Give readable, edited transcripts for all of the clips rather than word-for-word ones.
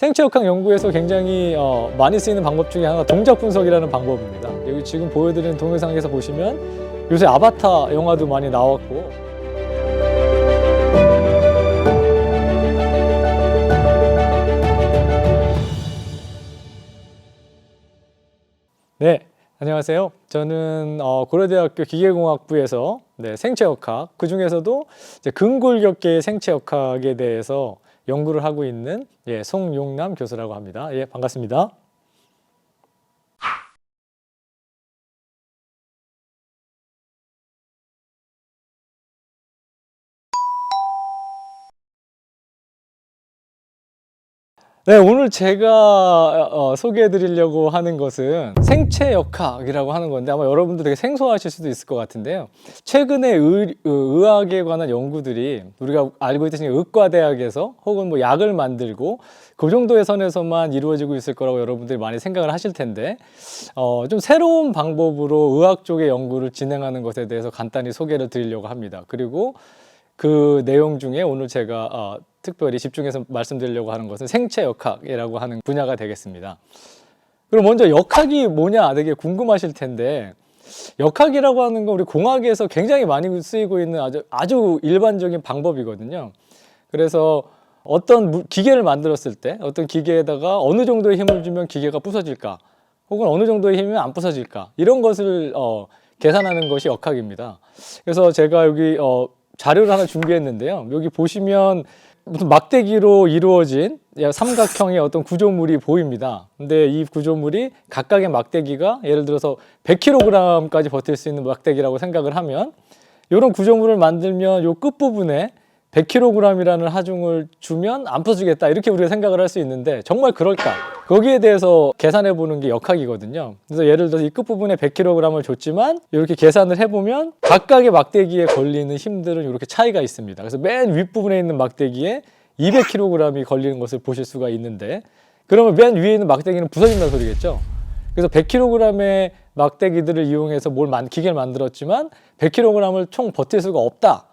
생체역학 연구에서 굉장히 많이 쓰이는 방법 중에 하나가 동작 분석이라는 방법입니다. 여기 지금 보여드리는 동영상에서 보시면 요새 아바타 영화도 많이 나왔고, 네, 안녕하세요. 저는 고려대학교 기계공학부에서 생체역학, 그 중에서도 근골격계의 생체역학에 대해서 연구를 하고 있는 송용남 교수라고 합니다. 반갑습니다. 네, 오늘 제가 소개해 드리려고 하는 것은 생체역학이라고 하는 건데, 아마 여러분도 되게 생소하실 수도 있을 것 같은데요. 최근에 의학에 관한 연구들이 우리가 알고 있듯이 의과대학에서 혹은 뭐 약을 만들고 그 정도의 선에서만 이루어지고 있을 거라고 여러분들이 많이 생각을 하실 텐데, 좀 새로운 방법으로 의학 쪽의 연구를 진행하는 것에 대해서 간단히 소개를 드리려고 합니다. 그리고 그 내용 중에 오늘 제가 특별히 집중해서 말씀드리려고 하는 것은 생체역학이라고 하는 분야가 되겠습니다. 그럼 먼저 역학이 뭐냐 되게 궁금하실 텐데, 역학이라고 하는 건 우리 공학에서 굉장히 많이 쓰이고 있는 아주 일반적인 방법이거든요. 그래서 어떤 기계를 만들었을 때 어떤 기계에다가 어느 정도의 힘을 주면 기계가 부서질까, 혹은 어느 정도의 힘이면 안 부서질까, 이런 것을 계산하는 것이 역학입니다. 그래서 제가 여기 자료를 하나 준비했는데요. 여기 보시면 무슨 막대기로 이루어진 삼각형의 어떤 구조물이 보입니다. 근데 이 구조물이 각각의 막대기가 예를 들어서 100kg까지 버틸 수 있는 막대기라고 생각을 하면, 이런 구조물을 만들면 이 끝부분에 100kg이라는 하중을 주면 안 부서지겠다, 이렇게 우리가 생각을 할 수 있는데, 정말 그럴까? 거기에 대해서 계산해 보는 게 역학이거든요. 그래서 예를 들어서 이 끝부분에 100kg을 줬지만 이렇게 계산을 해보면 각각의 막대기에 걸리는 힘들은 이렇게 차이가 있습니다. 그래서 맨 윗부분에 있는 막대기에 200kg이 걸리는 것을 보실 수가 있는데, 그러면 맨 위에 있는 막대기는 부서진다는 소리겠죠. 그래서 100kg의 막대기들을 이용해서 기계를 만들었지만 100kg을 총 버틸 수가 없다.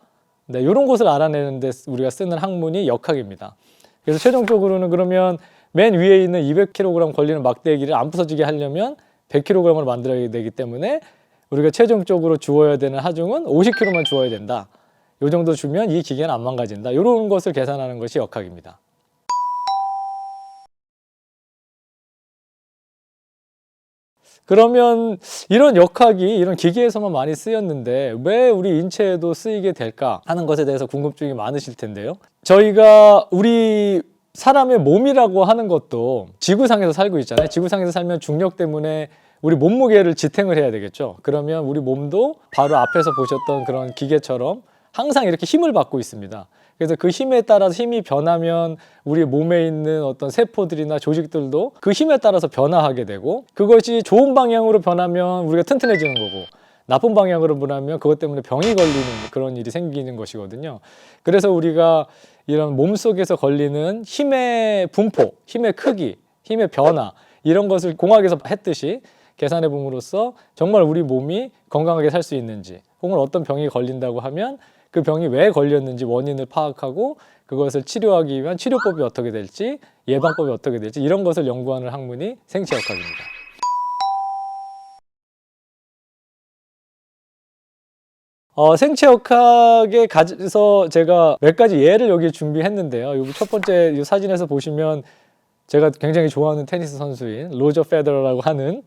네, 이런 것을 알아내는 데 우리가 쓰는 학문이 역학입니다. 그래서 최종적으로는 그러면 맨 위에 있는 200kg 걸리는 막대기를 안 부서지게 하려면 100kg을 만들어야 되기 때문에 우리가 최종적으로 주어야 되는 하중은 50kg만 주어야 된다. 이 정도 주면 이 기계는 안 망가진다. 이런 것을 계산하는 것이 역학입니다. 그러면 이런 역학이 이런 기계에서만 많이 쓰였는데 왜 우리 인체에도 쓰이게 될까 하는 것에 대해서 궁금증이 많으실 텐데요. 저희가 우리 사람의 몸이라고 하는 것도 지구상에서 살고 있잖아요. 지구상에서 살면 중력 때문에 우리 몸무게를 지탱을 해야 되겠죠. 그러면 우리 몸도 바로 앞에서 보셨던 그런 기계처럼 항상 이렇게 힘을 받고 있습니다. 그래서 그 힘에 따라서 힘이 변하면 우리 몸에 있는 어떤 세포들이나 조직들도 그 힘에 따라서 변화하게 되고, 그것이 좋은 방향으로 변하면 우리가 튼튼해지는 거고, 나쁜 방향으로 변하면 그것 때문에 병이 걸리는 그런 일이 생기는 것이거든요. 그래서 우리가 이런 몸속에서 걸리는 힘의 분포, 힘의 크기, 힘의 변화, 이런 것을 공학에서 했듯이 계산해 봄으로써 정말 우리 몸이 건강하게 살 수 있는지, 혹은 어떤 병이 걸린다고 하면 그 병이 왜 걸렸는지 원인을 파악하고 그것을 치료하기 위한 치료법이 어떻게 될지, 예방법이 어떻게 될지, 이런 것을 연구하는 학문이 생체역학입니다. 생체역학에 가서 제가 몇 가지 예를 여기 준비했는데요. 여기 첫 번째 이 사진에서 보시면 제가 굉장히 좋아하는 테니스 선수인 로저 페더러라고 하는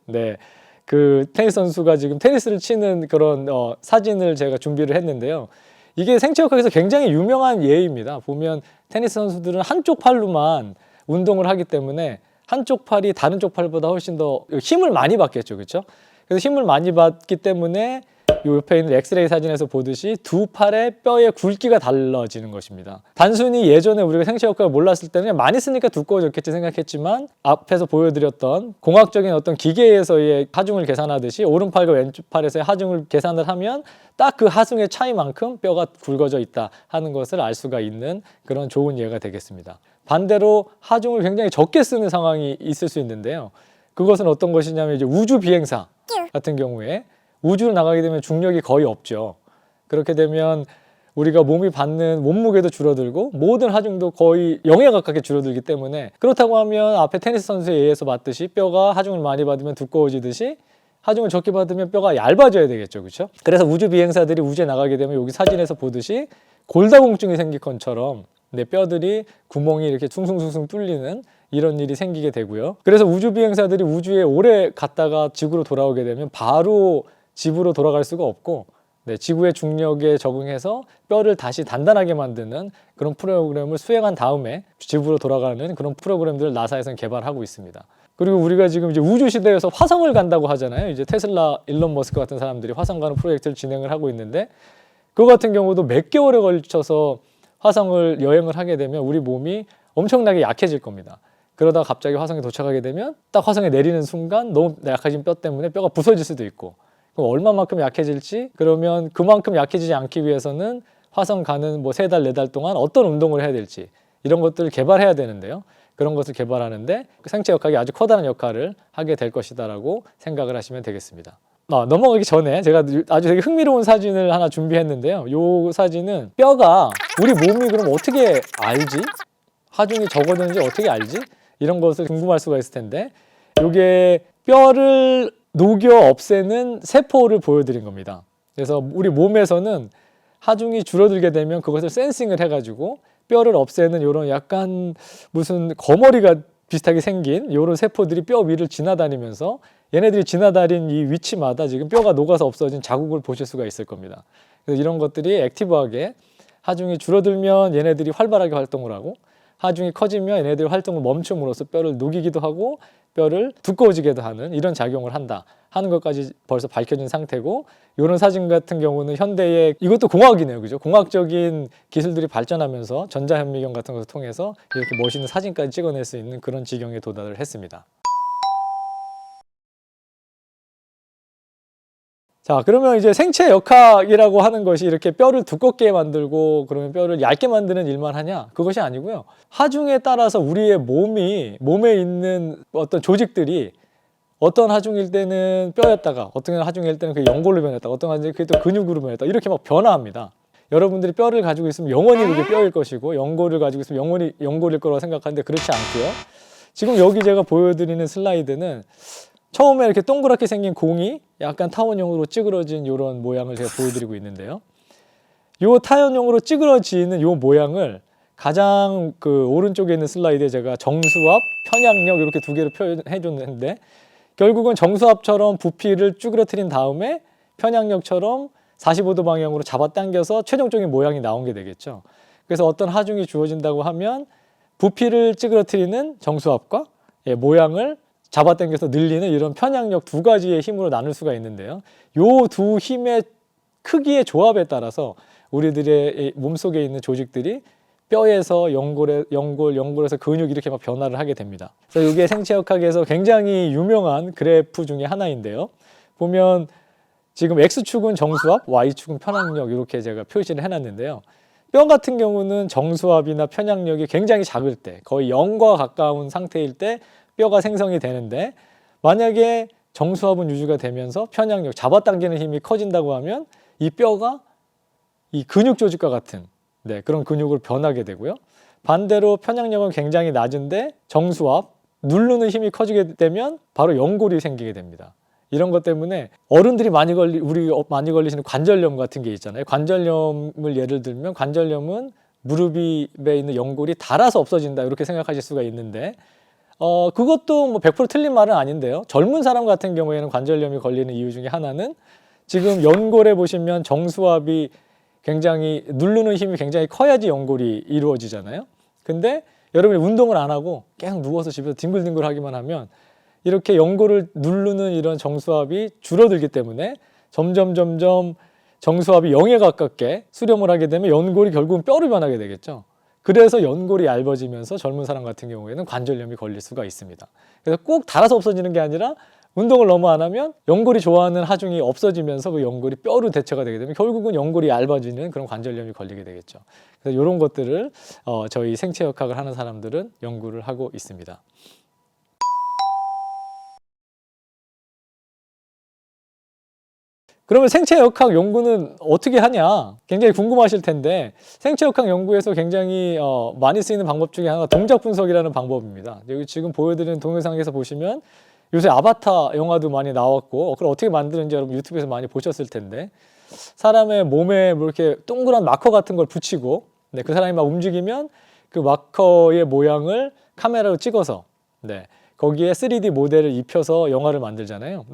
그 테니스 선수가 지금 테니스를 치는 그런 사진을 제가 준비를 했는데요. 이게 생체역학에서 굉장히 유명한 예입니다. 보면 테니스 선수들은 한쪽 팔로만 운동을 하기 때문에 한쪽 팔이 다른 쪽 팔보다 훨씬 더 힘을 많이 받겠죠, 그렇죠? 그래서 힘을 많이 받기 때문에 이 옆에 있는 엑스레이 사진에서 보듯이 두 팔의 뼈의 굵기가 달라지는 것입니다. 단순히 예전에 우리가 생체역학을 몰랐을 때는 많이 쓰니까 두꺼워졌겠지 생각했지만, 앞에서 보여드렸던 공학적인 어떤 기계에서의 하중을 계산하듯이 오른팔과 왼팔에서의 하중을 계산을 하면 딱 그 하중의 차이만큼 뼈가 굵어져 있다 하는 것을 알 수가 있는 그런 좋은 예가 되겠습니다. 반대로 하중을 굉장히 적게 쓰는 상황이 있을 수 있는데요. 그것은 어떤 것이냐면 이제 우주 비행사 같은 경우에 우주를 나가게 되면 중력이 거의 없죠. 그렇게 되면 우리가 몸이 받는 몸무게도 줄어들고 모든 하중도 거의 0에 가깝게 줄어들기 때문에, 그렇다고 하면 앞에 테니스 선수에 의해서 봤듯이 뼈가 하중을 많이 받으면 두꺼워지듯이 하중을 적게 받으면 뼈가 얇아져야 되겠죠. 그렇죠? 그래서 우주 비행사들이 우주에 나가게 되면 여기 사진에서 보듯이 골다공증이 생길 것처럼 내 뼈들이 구멍이 이렇게 숭숭숭숭 뚫리는 이런 일이 생기게 되고요. 그래서 우주 비행사들이 우주에 오래 갔다가 지구로 돌아오게 되면 바로 집으로 돌아갈 수가 없고, 지구의 중력에 적응해서 뼈를 다시 단단하게 만드는 그런 프로그램을 수행한 다음에 집으로 돌아가는 그런 프로그램들을 나사에서는 개발하고 있습니다. 그리고 우리가 지금 이제 우주 시대에서 화성을 간다고 하잖아요. 이제 테슬라, 일론 머스크 같은 사람들이 화성 가는 프로젝트를 진행을 하고 있는데, 그거 같은 경우도 몇 개월에 걸쳐서 화성을 여행을 하게 되면 우리 몸이 엄청나게 약해질 겁니다. 그러다가 갑자기 화성에 도착하게 되면 딱 화성에 내리는 순간 너무 약해진 뼈 때문에 뼈가 부서질 수도 있고, 그럼 얼마만큼 약해질지, 그러면 그만큼 약해지지 않기 위해서는 화성 가는 뭐 3달, 4달 동안 어떤 운동을 해야 될지 이런 것들을 개발해야 되는데요. 그런 것을 개발하는데 생체 역학이 아주 커다란 역할을 하게 될 것이다라고 생각을 하시면 되겠습니다. 넘어가기 전에 제가 아주 되게 흥미로운 사진을 하나 준비했는데요. 이 사진은 뼈가 우리 몸이 그럼 어떻게 알지? 하중이 적어드는지 어떻게 알지? 이런 것을 궁금할 수가 있을 텐데, 이게 뼈를 녹여 없애는 세포를 보여드린 겁니다. 그래서 우리 몸에서는 하중이 줄어들게 되면 그것을 센싱을 해가지고 뼈를 없애는 이런 약간 무슨 거머리가 비슷하게 생긴 이런 세포들이 뼈 위를 지나다니면서 얘네들이 지나다닌 이 위치마다 지금 뼈가 녹아서 없어진 자국을 보실 수가 있을 겁니다. 그래서 이런 것들이 액티브하게 하중이 줄어들면 얘네들이 활발하게 활동을 하고, 하중이 커지면 얘네들이 활동을 멈춤으로써 뼈를 녹이기도 하고 뼈를 두꺼워지게도 하는 이런 작용을 한다 하는 것까지 벌써 밝혀진 상태고, 이런 사진 같은 경우는 현대의, 이것도 공학이네요. 그죠? 공학적인 기술들이 발전하면서 전자현미경 같은 것을 통해서 이렇게 멋있는 사진까지 찍어낼 수 있는 그런 지경에 도달을 했습니다. 자, 그러면 이제 생체 역학이라고 하는 것이 이렇게 뼈를 두껍게 만들고 그러면 뼈를 얇게 만드는 일만 하냐? 그것이 아니고요. 하중에 따라서 우리의 몸에 있는 어떤 조직들이 어떤 하중일 때는 뼈였다가 어떤 하중일 때는 그게 연골로 변했다가 어떤 하중일 때는 그게 또 근육으로 변했다, 이렇게 막 변화합니다. 여러분들이 뼈를 가지고 있으면 영원히 그게 뼈일 것이고 연골을 가지고 있으면 영원히 연골일 거라고 생각하는데 그렇지 않고요. 지금 여기 제가 보여드리는 슬라이드는 처음에 이렇게 동그랗게 생긴 공이 약간 타원형으로 찌그러진 이런 모양을 제가 보여드리고 있는데요. 이 타원형으로 찌그러지는 이 모양을 가장 그 오른쪽에 있는 슬라이드에 제가 정수압, 편향력 이렇게 두 개로 표현해 줬는데, 결국은 정수압처럼 부피를 쭈그러뜨린 다음에 편향력처럼 45도 방향으로 잡아당겨서 최종적인 모양이 나온 게 되겠죠. 그래서 어떤 하중이 주어진다고 하면 부피를 찌그러뜨리는 정수압과 모양을 잡아당겨서 늘리는 이런 편향력 두 가지의 힘으로 나눌 수가 있는데요. 이 두 힘의 크기의 조합에 따라서 우리들의 몸속에 있는 조직들이 뼈에서 연골에서 근육 이렇게 막 변화를 하게 됩니다. 그래서 이게 생체역학에서 굉장히 유명한 그래프 중에 하나인데요. 보면 지금 X축은 정수압, Y축은 편향력 이렇게 제가 표시를 해놨는데요. 뼈 같은 경우는 정수압이나 편향력이 굉장히 작을 때, 거의 0과 가까운 상태일 때 뼈가 생성이 되는데, 만약에 정수압은 유지가 되면서 편향력, 잡아당기는 힘이 커진다고 하면 이 뼈가 이 근육 조직과 같은 그런 근육으로 변하게 되고요. 반대로 편향력은 굉장히 낮은데 정수압, 누르는 힘이 커지게 되면 바로 연골이 생기게 됩니다. 이런 것 때문에 어른들이 많이 걸리시는 관절염 같은 게 있잖아요. 관절염을 예를 들면 관절염은 무릎에 있는 연골이 닳아서 없어진다 이렇게 생각하실 수가 있는데, 그것도 뭐 100% 틀린 말은 아닌데요. 젊은 사람 같은 경우에는 관절염이 걸리는 이유 중에 하나는 지금 연골에 보시면 정수압이 굉장히 누르는 힘이 굉장히 커야지 연골이 이루어지잖아요. 근데 여러분이 운동을 안 하고 계속 누워서 집에서 뒹굴뒹굴 하기만 하면 이렇게 연골을 누르는 이런 정수압이 줄어들기 때문에 점점 정수압이 0에 가깝게 수렴을 하게 되면 연골이 결국은 뼈로 변하게 되겠죠. 그래서 연골이 얇아지면서 젊은 사람 같은 경우에는 관절염이 걸릴 수가 있습니다. 그래서 꼭 닳아서 없어지는 게 아니라 운동을 너무 안 하면 연골이 좋아하는 하중이 없어지면서 그 연골이 뼈로 대체가 되게 되면 결국은 연골이 얇아지는 그런 관절염이 걸리게 되겠죠. 그래서 이런 것들을 저희 생체역학을 하는 사람들은 연구를 하고 있습니다. 그러면 생체역학 연구는 어떻게 하냐? 굉장히 궁금하실 텐데 생체역학 연구에서 굉장히 많이 쓰이는 방법 중에 하나가 동작 분석이라는 방법입니다. 여기 지금 보여드리는 동영상에서 보시면 요새 아바타 영화도 많이 나왔고 그걸 어떻게 만드는지 여러분 유튜브에서 많이 보셨을 텐데 사람의 몸에 뭐 이렇게 동그란 마커 같은 걸 붙이고 그 사람이 막 움직이면 그 마커의 모양을 카메라로 찍어서 거기에 3D 모델을 입혀서 영화를 만들잖아요.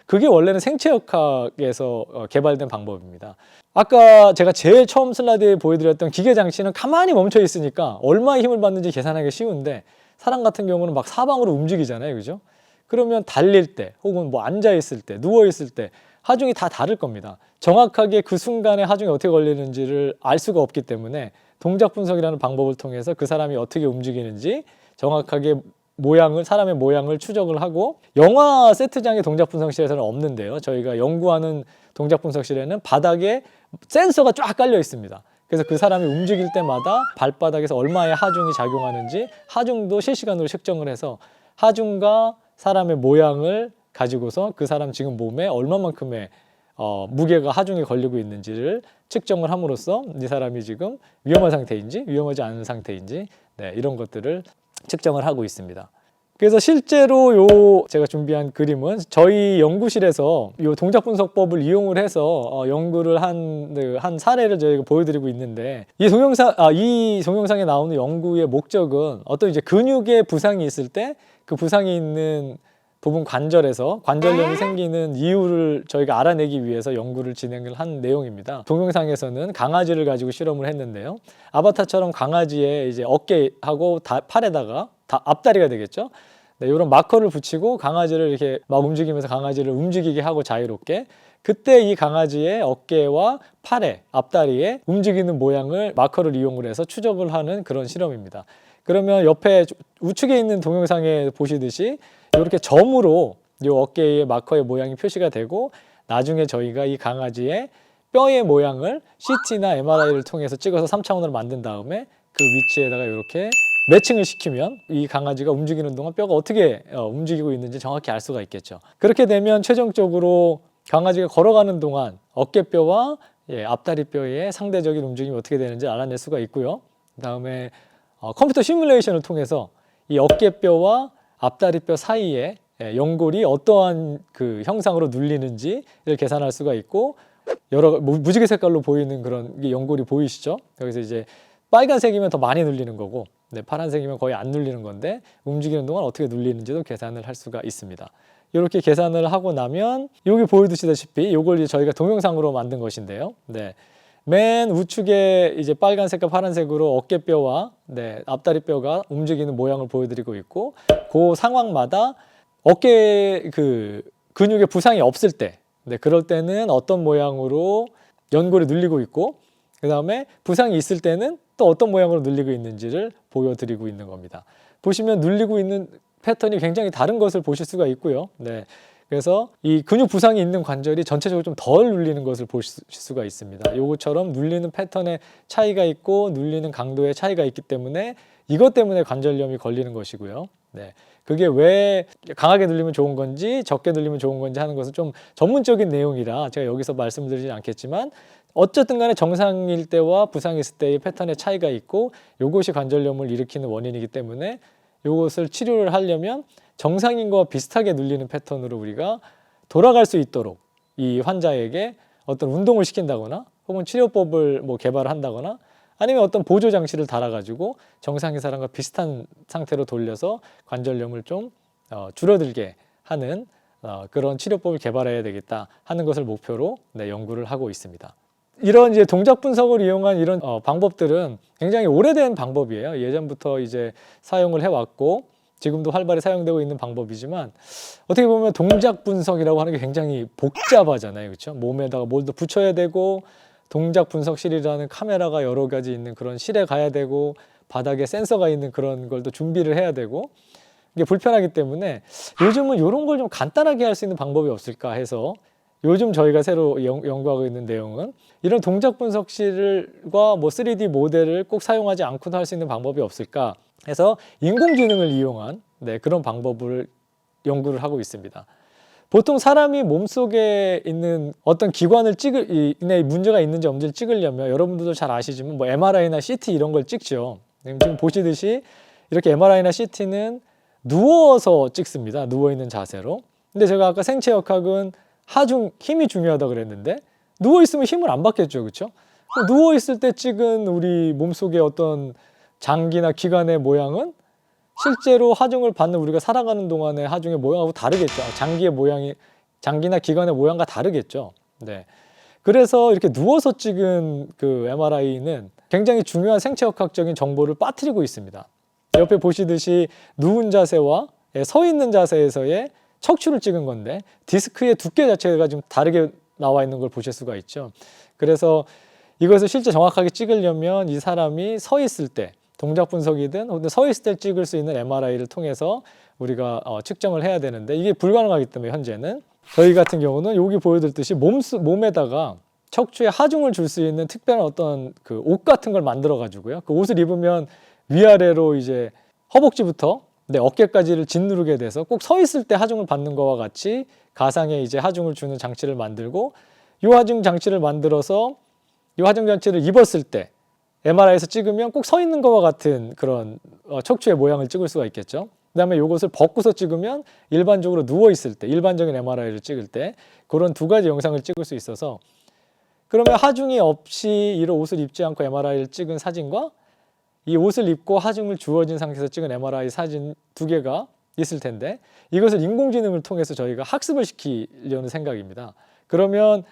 그게 원래는 생체역학에서 개발된 방법입니다. 아까 제가 제일 처음 슬라이드에 보여드렸던 기계 장치는 가만히 멈춰 있으니까 얼마의 힘을 받는지 계산하기 쉬운데 사람 같은 경우는 막 사방으로 움직이잖아요. 그죠? 그러면 달릴 때 혹은 뭐 앉아 있을 때 누워 있을 때 하중이 다 다를 겁니다. 정확하게 그 순간에 하중이 어떻게 걸리는지를 알 수가 없기 때문에 동작 분석이라는 방법을 통해서 그 사람이 어떻게 움직이는지 정확하게 사람의 모양을 추적을 하고 영화 세트장의 동작 분석실에서는 없는데요. 저희가 연구하는 동작 분석실에는 바닥에 센서가 쫙 깔려 있습니다. 그래서 그 사람이 움직일 때마다 발바닥에서 얼마의 하중이 작용하는지 하중도 실시간으로 측정을 해서 하중과 사람의 모양을 가지고서 그 사람 지금 몸에 얼마만큼의 무게가 하중에 걸리고 있는지를 측정을 함으로써 이 사람이 지금 위험한 상태인지 위험하지 않은 상태인지 이런 것들을 측정을 하고 있습니다. 그래서 실제로 제가 준비한 그림은 저희 연구실에서 이 동작 분석법을 이용을 해서 연구를 한 사례를 저희가 보여드리고 있는데 이 동영상에 나오는 연구의 목적은 어떤 이제 근육에 부상이 있을 때 그 부상이 있는 부분 관절에서 관절염이 생기는 이유를 저희가 알아내기 위해서 연구를 진행을 한 내용입니다. 동영상에서는 강아지를 가지고 실험을 했는데요. 아바타처럼 강아지의 이제 어깨하고 팔에다가 앞다리가 되겠죠. 이런 마커를 붙이고 강아지를 이렇게 막 움직이면서 강아지를 움직이게 하고 자유롭게 그때 이 강아지의 어깨와 팔에 앞다리에 움직이는 모양을 마커를 이용을 해서 추적을 하는 그런 실험입니다. 그러면 옆에 우측에 있는 동영상에 보시듯이 이렇게 점으로 이 어깨의 마커의 모양이 표시가 되고 나중에 저희가 이 강아지의 뼈의 모양을 CT나 MRI를 통해서 찍어서 3차원으로 만든 다음에 그 위치에다가 이렇게 매칭을 시키면 이 강아지가 움직이는 동안 뼈가 어떻게 움직이고 있는지 정확히 알 수가 있겠죠. 그렇게 되면 최종적으로 강아지가 걸어가는 동안 어깨뼈와 앞다리뼈의 상대적인 움직임이 어떻게 되는지 알아낼 수가 있고요. 그다음에 컴퓨터 시뮬레이션을 통해서 이 어깨뼈와 앞다리뼈 사이에 연골이 어떠한 그 형상으로 눌리는지를 계산할 수가 있고 여러 무지개 색깔로 보이는 그런 연골이 보이시죠? 여기서 이제 빨간색이면 더 많이 눌리는 거고 파란색이면 거의 안 눌리는 건데 움직이는 동안 어떻게 눌리는지도 계산을 할 수가 있습니다. 이렇게 계산을 하고 나면 여기 보여주시다시피 이걸 이제 저희가 동영상으로 만든 것인데요. 맨 우측에 이제 빨간색과 파란색으로 어깨뼈와 앞다리뼈가 움직이는 모양을 보여드리고 있고 그 상황마다 어깨 근육에 부상이 없을 때 그럴 때는 어떤 모양으로 연골이 눌리고 있고 그 다음에 부상이 있을 때는 또 어떤 모양으로 눌리고 있는지를 보여드리고 있는 겁니다. 보시면 눌리고 있는 패턴이 굉장히 다른 것을 보실 수가 있고요. 그래서 이 근육 부상이 있는 관절이 전체적으로 좀 덜 눌리는 것을 보실 수가 있습니다. 요것처럼 눌리는 패턴의 차이가 있고 눌리는 강도의 차이가 있기 때문에 이것 때문에 관절염이 걸리는 것이고요. 그게 왜 강하게 눌리면 좋은 건지 적게 눌리면 좋은 건지 하는 것은 좀 전문적인 내용이라 제가 여기서 말씀드리진 않겠지만 어쨌든 간에 정상일 때와 부상이 있을 때의 패턴의 차이가 있고 이것이 관절염을 일으키는 원인이기 때문에 이것을 치료를 하려면 정상인과 비슷하게 눌리는 패턴으로 우리가 돌아갈 수 있도록 이 환자에게 어떤 운동을 시킨다거나 혹은 치료법을 개발한다거나 아니면 어떤 보조 장치를 달아가지고 정상인 사람과 비슷한 상태로 돌려서 관절염을 좀 줄어들게 하는 그런 치료법을 개발해야 되겠다 하는 것을 목표로 연구를 하고 있습니다. 이런 이제 동작 분석을 이용한 이런 방법들은 굉장히 오래된 방법이에요. 예전부터 이제 사용을 해왔고 지금도 활발히 사용되고 있는 방법이지만 어떻게 보면 동작 분석이라고 하는 게 굉장히 복잡하잖아요. 그렇죠? 몸에다가 뭘 더 붙여야 되고 동작 분석실이라는 카메라가 여러 가지 있는 그런 실에 가야 되고 바닥에 센서가 있는 그런 걸 또 준비를 해야 되고 이게 불편하기 때문에 요즘은 이런 걸 좀 간단하게 할 수 있는 방법이 없을까 해서 요즘 저희가 새로 연구하고 있는 내용은 이런 동작 분석실과 3D 모델을 꼭 사용하지 않고도 할 수 있는 방법이 없을까 해서 인공지능을 이용한 그런 방법을 연구를 하고 있습니다. 보통 사람이 몸속에 있는 어떤 기관을 이 문제가 있는지 없는지 찍으려면 여러분들도 잘 아시지만 뭐 MRI나 CT 이런 걸 찍죠. 지금 보시듯이 이렇게 MRI나 CT는 누워서 찍습니다. 누워있는 자세로. 근데 제가 아까 생체 역학은 하중, 힘이 중요하다고 그랬는데 누워있으면 힘을 안 받겠죠. 그렇죠? 누워있을 때 찍은 우리 몸속의 어떤 장기나 기관의 모양은 실제로 하중을 받는 우리가 살아가는 동안의 하중의 모양하고 다르겠죠. 장기나 기관의 모양과 다르겠죠. 네. 그래서 이렇게 누워서 찍은 그 MRI는 굉장히 중요한 생체역학적인 정보를 빠뜨리고 있습니다. 옆에 보시듯이 누운 자세와 서 있는 자세에서의 척추를 찍은 건데 디스크의 두께 자체가 좀 다르게 나와 있는 걸 보실 수가 있죠. 그래서 이것을 실제 정확하게 찍으려면 이 사람이 서 있을 때 동작 분석이든 혹은 서 있을 때 찍을 수 있는 MRI를 통해서 우리가 측정을 해야 되는데 이게 불가능하기 때문에 현재는 저희 같은 경우는 여기 보여드렸듯이 몸에다가 척추에 하중을 줄 수 있는 특별한 어떤 그 옷 같은 걸 만들어 가지고요. 그 옷을 입으면 위아래로 이제 허벅지부터 어깨까지를 짓누르게 돼서 꼭 서 있을 때 하중을 받는 거와 같이 가상의 이제 하중을 주는 장치를 만들고 이 하중 장치를 만들어서 이 하중 장치를 입었을 때 MRI에서 찍으면 꼭 서 있는 것과 같은 그런 척추의 모양을 찍을 수가 있겠죠. 그 다음에 이것을 벗고서 찍으면 일반적으로 누워있을 때, 일반적인 MRI를 찍을 때 그런 두 가지 영상을 찍을 수 있어서 그러면 하중이 없이 이런 옷을 입지 않고 MRI를 찍은 사진과 이 옷을 입고 하중을 주어진 상태에서 찍은 MRI 사진 두 개가 있을 텐데 이것을 인공지능을 통해서 저희가 학습을 시키려는 생각입니다. 그러면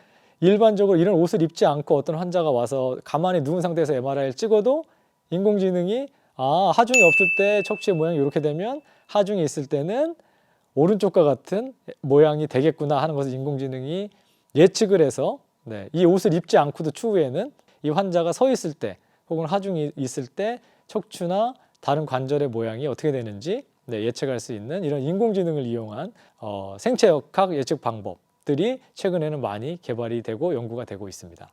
일반적으로 이런 옷을 입지 않고 어떤 환자가 와서 가만히 누운 상태에서 MRI를 찍어도 인공지능이 하중이 없을 때 척추의 모양이 이렇게 되면 하중이 있을 때는 오른쪽과 같은 모양이 되겠구나 하는 것을 인공지능이 예측을 해서 이 옷을 입지 않고도 추후에는 이 환자가 서 있을 때 혹은 하중이 있을 때 척추나 다른 관절의 모양이 어떻게 되는지 예측할 수 있는 이런 인공지능을 이용한 생체역학 예측 방법들이 최근에는 많이 개발이 되고 연구가 되고 있습니다.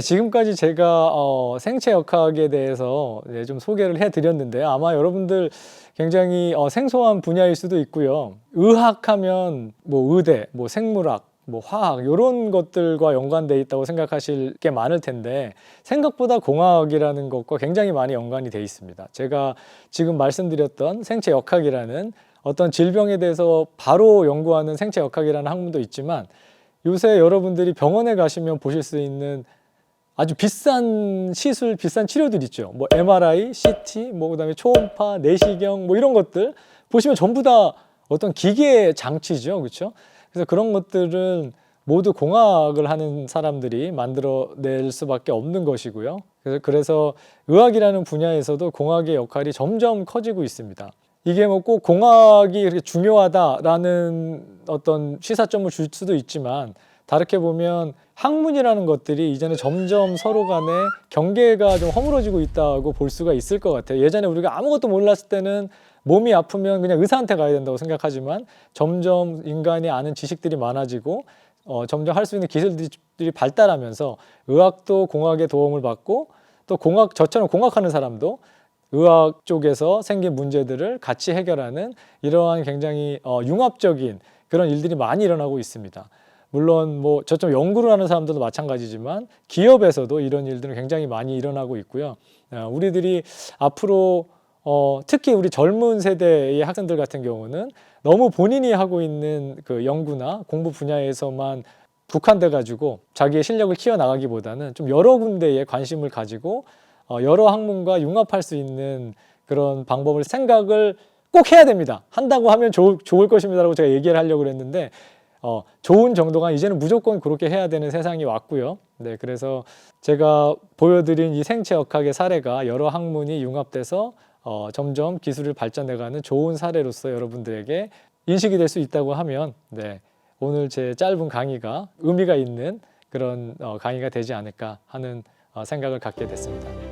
지금까지 제가 생체역학에 대해서 좀 소개를 해드렸는데요. 아마 여러분들 굉장히 생소한 분야일 수도 있고요. 의학하면 뭐 의대, 뭐 생물학, 뭐 화학 이런 것들과 연관돼 있다고 생각하실 게 많을 텐데 생각보다 공학이라는 것과 굉장히 많이 연관이 돼 있습니다. 제가 지금 말씀드렸던 생체역학이라는 어떤 질병에 대해서 바로 연구하는 생체역학이라는 학문도 있지만 요새 여러분들이 병원에 가시면 보실 수 있는 아주 비싼 시술, 비싼 치료들 있죠. 뭐 MRI, CT, 뭐 그다음에 초음파, 내시경 뭐 이런 것들 보시면 전부 다 어떤 기계 장치죠, 그렇죠? 그래서 그런 것들은 모두 공학을 하는 사람들이 만들어낼 수밖에 없는 것이고요. 그래서 의학이라는 분야에서도 공학의 역할이 점점 커지고 있습니다. 이게 뭐 꼭 공학이 이렇게 중요하다라는 어떤 시사점을 줄 수도 있지만 다르게 보면 학문이라는 것들이 이제는 점점 서로 간에 경계가 좀 허물어지고 있다고 볼 수가 있을 것 같아요. 예전에 우리가 아무것도 몰랐을 때는 몸이 아프면 그냥 의사한테 가야 된다고 생각하지만 점점 인간이 아는 지식들이 많아지고 점점 할 수 있는 기술들이 발달하면서 의학도 공학의 도움을 받고 또 저처럼 공학하는 사람도 의학 쪽에서 생긴 문제들을 같이 해결하는 이러한 굉장히 융합적인 그런 일들이 많이 일어나고 있습니다. 물론 뭐 저처럼 연구를 하는 사람들도 마찬가지지만 기업에서도 이런 일들은 굉장히 많이 일어나고 있고요. 우리들이 앞으로 특히 우리 젊은 세대의 학생들 같은 경우는 너무 본인이 하고 있는 그 연구나 공부 분야에서만 국한돼 가지고 자기의 실력을 키워나가기보다는 좀 여러 군데에 관심을 가지고 여러 학문과 융합할 수 있는 그런 방법을 생각을 꼭 해야 됩니다. 한다고 하면 좋을 것입니다라고 제가 얘기를 하려고 그랬는데 좋은 정도가 이제는 무조건 그렇게 해야 되는 세상이 왔고요. 그래서 제가 보여드린 이 생체역학의 사례가 여러 학문이 융합돼서 점점 기술을 발전해가는 좋은 사례로서 여러분들에게 인식이 될 수 있다고 하면 오늘 제 짧은 강의가 의미가 있는 그런 강의가 되지 않을까 하는 생각을 갖게 됐습니다.